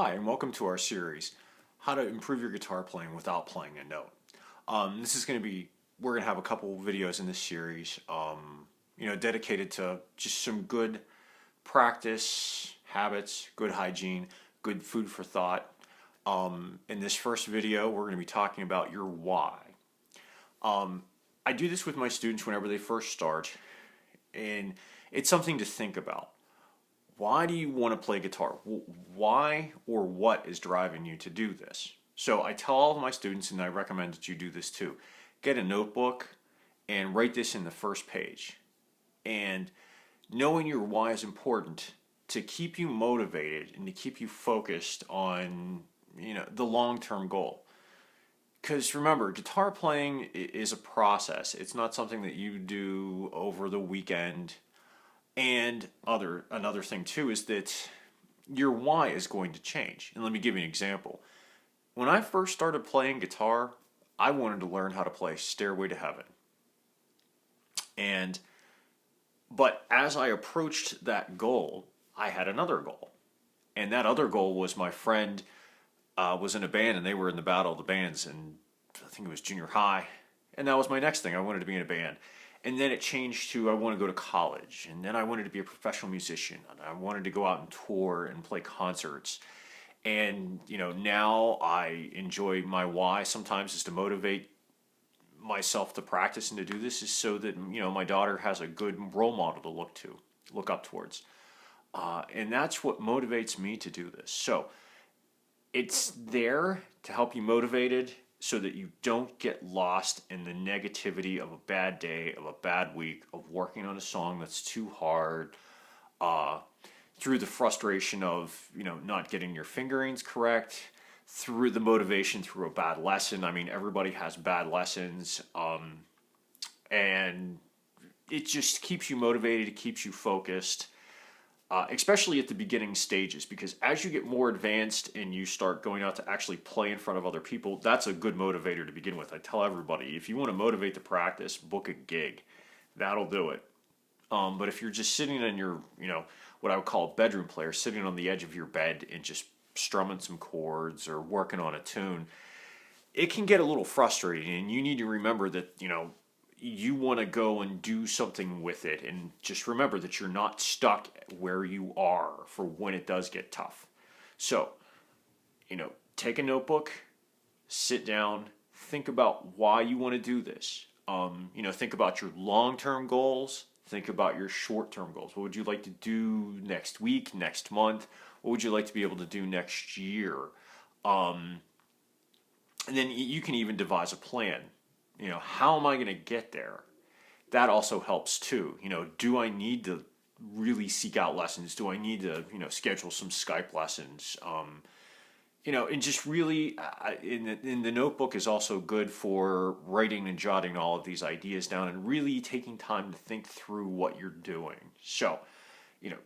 Hi, and welcome to our series, How to Improve Your Guitar Playing Without Playing a Note. This is going to be, we're going to have a couple videos in this series, dedicated to just some good practice, habits, good hygiene, good food for thought. In this first video, we're going to be talking about your why. I do this with my students whenever they first start, and it's something to think about. Why do you want to play guitar? Why or what is driving you to do this? So I tell all of my students, and I recommend that you do this too, get a notebook and write this in the first page. And knowing your why is important to keep you motivated and to keep you focused on, the long-term goal. Because remember, guitar playing is a process. It's not something that you do over the weekend. And another thing too is that your why is going to change. And let me give you an example. When I first started playing guitar, I wanted to learn how to play Stairway to Heaven. But as I approached that goal, I had another goal. And that other goal was my friend was in a band, and they were in the Battle of the Bands, and I think it was junior high. And that was my next thing. I wanted to be in a band. And then it changed to I want to go to college, and then I wanted to be a professional musician, and I wanted to go out and tour and play concerts. And now I enjoy my why sometimes is to motivate myself to practice and to do this is so that my daughter has a good role model to look up towards, and that's what motivates me to do this. So it's there to help you motivated, so that you don't get lost in the negativity of a bad day, of a bad week, of working on a song that's too hard, through the frustration of, not getting your fingerings correct, through the motivation through a bad lesson. I mean, everybody has bad lessons, and it just keeps you motivated, it keeps you focused. Especially at the beginning stages, because as you get more advanced and you start going out to actually play in front of other people, that's a good motivator to begin with. I tell everybody, if you want to motivate the practice, book a gig. That'll do it. But if you're just sitting in your, what I would call a bedroom player, sitting on the edge of your bed and just strumming some chords or working on a tune, it can get a little frustrating, and you need to remember that, you want to go and do something with it, and just remember that you're not stuck where you are for when it does get tough. So, take a notebook, sit down, think about why you want to do this. Think about your long-term goals, think about your short-term goals. What would you like to do next week, next month? What would you like to be able to do next year? And then you can even devise a plan. How am I going to get there? That also helps too. Do I need to really seek out lessons? Do I need to, schedule some Skype lessons? And just really, in the notebook is also good for writing and jotting all of these ideas down and really taking time to think through what you're doing. So,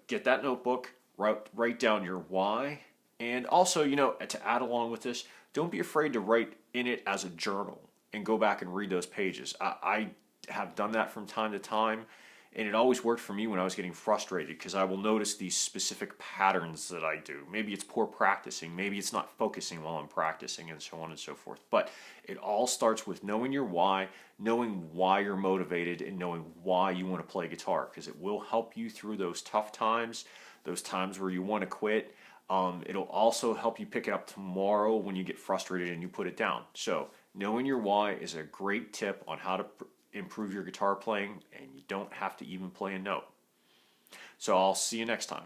get that notebook, write down your why, and also, to add along with this, don't be afraid to write in it as a journal and go back and read those pages. I have done that from time to time, and it always worked for me when I was getting frustrated, because I will notice these specific patterns that I do. Maybe it's poor practicing, maybe it's not focusing while I'm practicing, and so on and so forth. But it all starts with knowing your why, knowing why you're motivated, and knowing why you want to play guitar, because it will help you through those tough times, those times where you want to quit. It'll also help you pick it up tomorrow when you get frustrated and you put it down. So knowing your why is a great tip on how to improve your guitar playing, and you don't have to even play a note. So I'll see you next time.